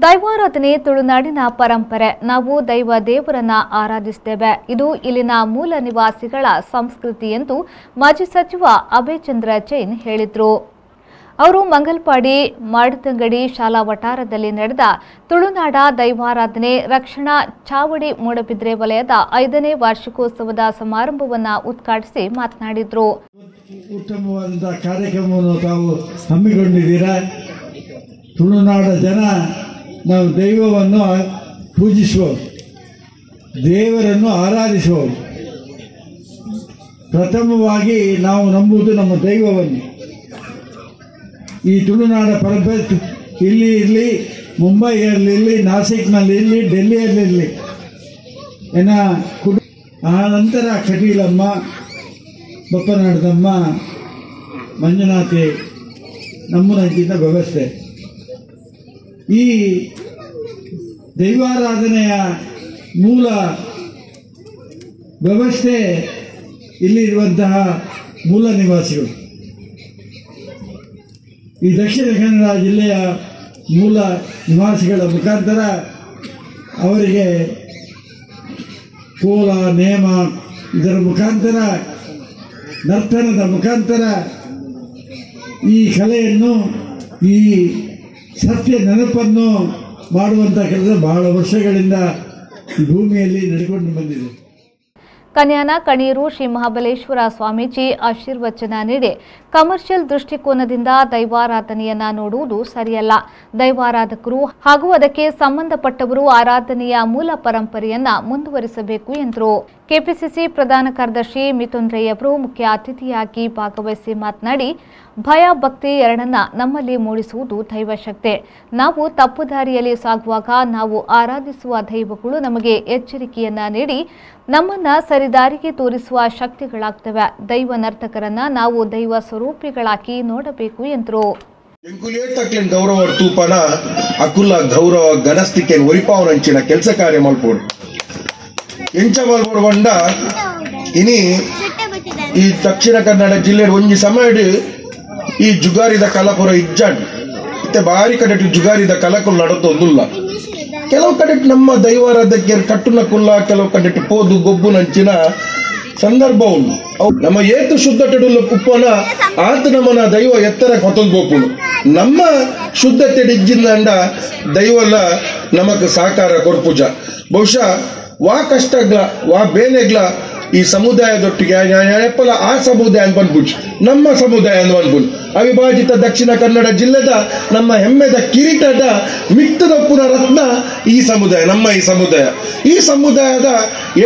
ದೈವಾರಾಧನೆ ತುಳುನಾಡಿನ ಪರಂಪರೆ. ನಾವು ದೈವ ದೇವರನ್ನ ಆರಾಧಿಸುತ್ತೇವೆ. ಇದು ಇಲ್ಲಿನ ಮೂಲ ನಿವಾಸಿಗಳ ಸಂಸ್ಕೃತಿ ಎಂದು ಮಾಜಿ ಸಚಿವ ಅಭಯಚಂದ್ರ ಜೈನ್ ಹೇಳಿದರು. ಅವರು ಮಂಗಲ್ಪಾಡಿ ಮಾಡದಂಗಡಿ ಶಾಲಾ ವಠಾರದಲ್ಲಿ ನಡೆದ ತುಳುನಾಡ ದೈವಾರಾಧನೆ ರಕ್ಷಣಾ ಚಾವಡಿ ಮೂಡಬಿದ್ರೆ ವಲಯದ 5ನೇ ವಾರ್ಷಿಕೋತ್ಸವದ ಸಮಾರಂಭವನ್ನು ಉದ್ಘಾಟಿಸಿ ಮಾತನಾಡಿದರು. ಉತ್ತಮವಾದ ಕಾರ್ಯಕ್ರಮವನ್ನು ತಾವು ಹಮ್ಮಿಕೊಂಡಿದ್ದೀರಾ. ತುಳುನಾಡ ಜನ ನಾವು ದೈವವನ್ನು ಪೂಜಿಸುವವರು, ದೇವರನ್ನು ಆರಾಧಿಸುವವರು. ಪ್ರಥಮವಾಗಿ ನಾವು ನಂಬುವುದು ನಮ್ಮ ದೈವವನ್ನು. ಈ ತುಳುನಾಡ ಪರಂಪರೆ ಇಲ್ಲಿ ಇರಲಿ, ಮುಂಬೈಯಲ್ಲಿ, ನಾಸಿಕ್ನಲ್ಲಿ, ಡೆಲ್ಲಿಯಲ್ಲಿರಲಿ, ಆ ನಂತರ ಕಟೀಲಮ್ಮ, ಬಪ್ಪನಾಡದಮ್ಮ, ಮಂಜುನಾಥಿ ನಮ್ಮನಂಚಿನ ವ್ಯವಸ್ಥೆ. ಈ ದೈವಾರಾಧನೆಯ ಮೂಲ ವ್ಯವಸ್ಥೆ ಇಲ್ಲಿರುವಂತಹ ಮೂಲ ನಿವಾಸಿಗಳು. ಈ ದಕ್ಷಿಣ ಕನ್ನಡ ಜಿಲ್ಲೆಯ ಮೂಲ ನಿವಾಸಿಗಳ ಮುಖಾಂತರ ಅವರಿಗೆ ಕೋಲ, ನೇಮ, ಇದರ ಮುಖಾಂತರ, ನರ್ತನದ ಮುಖಾಂತರ ಈ ಕಲೆಯನ್ನು, ಈ ಸತ್ಯ ನೆನಪನ್ನು ಮಾಡುವಂಥ ಕೆಲಸ ಬಹಳ ವರ್ಷಗಳಿಂದ ಈ ಭೂಮಿಯಲ್ಲಿ ನಡೆಕೊಂಡು ಬಂದಿದೆ. ಕನ್ಯಾನ ಕಣೀರು ಶ್ರೀ ಮಹಾಬಲೇಶ್ವರ ಸ್ವಾಮೀಜಿ ಆಶೀರ್ವಚನ ನೀಡಿ, ಕಮರ್ಷಿಯಲ್ ದೃಷ್ಟಿಕೋನದಿಂದ ದೈವಾರಾಧನೆಯನ್ನ ನೋಡುವುದು ಸರಿಯಲ್ಲ. ದೈವಾರಾಧಕರು ಹಾಗೂ ಅದಕ್ಕೆ ಸಂಬಂಧಪಟ್ಟವರು ಆರಾಧನೆಯ ಮೂಲ ಪರಂಪರೆಯನ್ನ ಮುಂದುವರಿಸಬೇಕು ಎಂದರು. ಕೆಪಿಸಿಸಿ ಪ್ರಧಾನ ಕಾರ್ಯದರ್ಶಿ ಮಿಥುನ್ ರೈ ಅವರು ಮುಖ್ಯ ಅತಿಥಿಯಾಗಿ ಭಾಗವಹಿಸಿ ಮಾತನಾಡಿ, ಭಯ ಭಕ್ತಿ ಎರಡನ್ನ ನಮ್ಮಲ್ಲಿ ಮೂಡಿಸುವುದು ದೈವಶಕ್ತಿ. ನಾವು ತಪ್ಪು ದಾರಿಯಲ್ಲಿ ಸಾಗುವಾಗ ನಾವು ಆರಾಧಿಸುವ ದೈವಗಳು ನಮಗೆ ಎಚ್ಚರಿಕೆಯನ್ನ ನೀಡಿ ನಮ್ಮನ್ನ ಸರಿದಾರಿಗೆ ತೋರಿಸುವ ಶಕ್ತಿಗಳಾಗ್ತವೆ. ದೈವ ನರ್ತಕರನ್ನ ನಾವು ದೈವ ಸ್ವರೂಪಿಗಳಾಗಿ ನೋಡಬೇಕು ಎಂದರು. ಗೌರವ ತೂಪನ ಅಕುಲ ಗೌರವ ಗಣಸ್ತಿಕೆ ಒರಿಪಾವನಂಚಿನ ಕೆಲಸ ಕಾರ್ಯ ಮಲ್ಪೋಡು ಎಂಚ ಮಲ್ಪೋಡು ಬಂಡ ಇನಿ ಈ ದಕ್ಷಿಣ ಕನ್ನಡ ಜಿಲ್ಲೆ ಒಂಜಿ ಸಮಯ ಈ ಜುಗಾರಿದ ಕಲಪುರ ಇಜ್ಜಾಡ್ ಮತ್ತೆ ಬಾರಿ ಕಡೆ ಜುಗಾರಿದ ಕಲಕುಲ್ ನಡತೊಂದುಲ್ಲ. ಕೆಲವು ಕಡೆ ನಮ್ಮ ದೈವಾರಾಧಕ್ಕೆ ಕಟ್ಟುನ ಕುಲ್ಲ, ಕೆಲವು ಕಡೆ ಪೋದು ಗೊಬ್ಬು ನಂಚಿನ ಸಂದರ್ಭ ಉಂಟು. ನಮ್ಮ ಏತು ಶುದ್ಧ ಟೆಡುಲ್ಲ ಉಪ್ಪನ ಆತ ನಮ್ಮನ ದೈವ ಎತ್ತರ ಹೊತ್ತೊಂದು ನಮ್ಮ ಶುದ್ಧತೆ ಡಿಜ್ಜಿಂದ ದೈವಲ್ಲ ನಮಕ್ ಸಾಕಾರ ಕೊರ್ಪುಜ. ಬಹುಶಃ ವಾ ಕಷ್ಟಗ್ಲ ವಾ ಬೇನೆಗ್ಲ ಈ ಸಮುದಾಯದೊಟ್ಟಿಗೆ ಎಪ್ಪಲ ಆ ಸಮುದಾಯ ಬಂದ್ಬಿಟ್ಟು ನಮ್ಮ ಸಮುದಾಯ ಬಂದ್ಬಿಟ್ಟು ಅವಿಭಾಜಿತ ದಕ್ಷಿಣ ಕನ್ನಡ ಜಿಲ್ಲೆದ ನಮ್ಮ ಹೆಮ್ಮೆದ ಕಿರೀಟದ ಮಿತ್ತದಪ್ಪುನ ರತ್ನ ಈ ಸಮುದಾಯ, ನಮ್ಮ ಈ ಸಮುದಾಯದ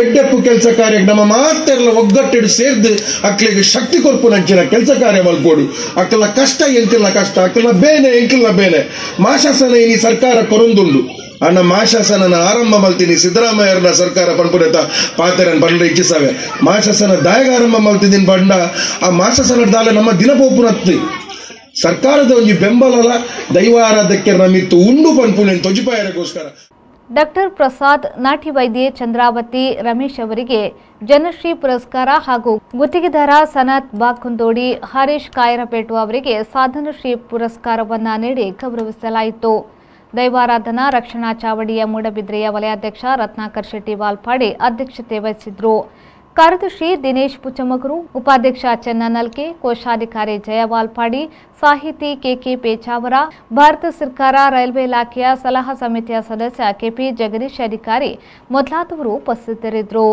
ಎಡ್ಡೆಪ್ಪು ಕೆಲಸ ಕಾರ್ಯ ನಮ್ಮ ಮಾತೆಲ್ಲ ಒಗ್ಗಟ್ಟಿಡು ಸೇರ್ದು ಅಕ್ಲಿಗೆ ಶಕ್ತಿ ಕೊರ್ಪು ನಂಚಿನ ಕೆಲಸ ಕಾರ್ಯ ಮಲ್ಪೋಡು. ಅಕ್ಕಲ ಕಷ್ಟ ಎಂಕಿಲ್ಲ ಕಷ್ಟ, ಅಕ್ಕಲ ಬೇನೆ ಎಂಕಿಲ್ಲ ಬೇನೆ. ಮಾಶಾಸನ ಈ ಸರ್ಕಾರ ಕೊರೊಂದುಂಡು ಅಣ್ಣ ಮಾಶಾಸನ ಆರಂಭ ಮಲ್ತೀನಿ ಸಿದ್ದರಾಮಯ್ಯರನ್ನ ಸರ್ಕಾರ ಪಂಪುರತ ಪಾತೆರನ್ ಬಂಡ ಇಚ್ಛಿಸವೆ ಮಾಶಾಸನ ದಾಯಗ ಆರಂಭ ಮಲ್ತಿದ್ದೀನಿ ಬಂಡ ಆ ಮಾಶಾಸನ ದಾಲ ನಮ್ಮ ದಿನಪೋಪುನತ್ತಿ ಸರ್ಕಾರದ ಒಂದು ಬೆಂಬಲ ದೈವಾರಾಧಕ್ಕೆ ನಮಿತ್ತು ಉಂಡು ಪಂಪುನ ತೊಜಿಪಾಯರಗೋಸ್ಕರ. ಡಾಕ್ಟರ್ ಪ್ರಸಾದ್, ನಾಟಿ ವೈದ್ಯೆ ಚಂದ್ರಾವತಿ ರಮೇಶ್ ಅವರಿಗೆ ಜನಶ್ರೀ ಪುರಸ್ಕಾರ ಹಾಗೂ ಗುತ್ತಿಗೆದಾರ ಸನತ್ ಬಾಕುಂದೋಡಿ ಹರೀಶ್ ಕಾಯರಪೇಟು ಅವರಿಗೆ ಸಾಧನಶ್ರೀ ಪುರಸ್ಕಾರವನ್ನ ನೀಡಿ ಗೌರವಿಸಲಾಯಿತು. ದೈವಾರಾಧನಾ ರಕ್ಷಣಾ ಚಾವಡಿಯ ಮೂಡಬಿದ್ರೆಯ ವಲಯಾಧ್ಯಕ್ಷ ರತ್ನಾಕರ್ ಶೆಟ್ಟಿ ವಾಲ್ಪಾಡಿ ಅಧ್ಯಕ್ಷತೆ ವಹಿಸಿದ್ರು. ಕಾರ್ಯದರ್ಶಿ ದಿನೇಶ್ ಪುಚ್ಚಮಗರು, ಉಪಾಧ್ಯಕ್ಷ ಚೆನ್ನನಲ್ಕೆ, ಕೋಶಾಧಿಕಾರಿ ಜಯ ವಾಲ್ಪಾಡಿ, ಸಾಹಿತಿ ಕೆಕೆ ಪೇಚಾವರ, ಭಾರತ ಸರ್ಕಾರ ರೈಲ್ವೆ ಇಲಾಖೆಯ ಸಲಹಾ ಸಮಿತಿಯ ಸದಸ್ಯ ಕೆಪಿ ಜಗದೀಶ್ ಅಧಿಕಾರಿ ಮೊದಲಾದವರು ಉಪಸ್ಥಿತರಿದ್ದರು.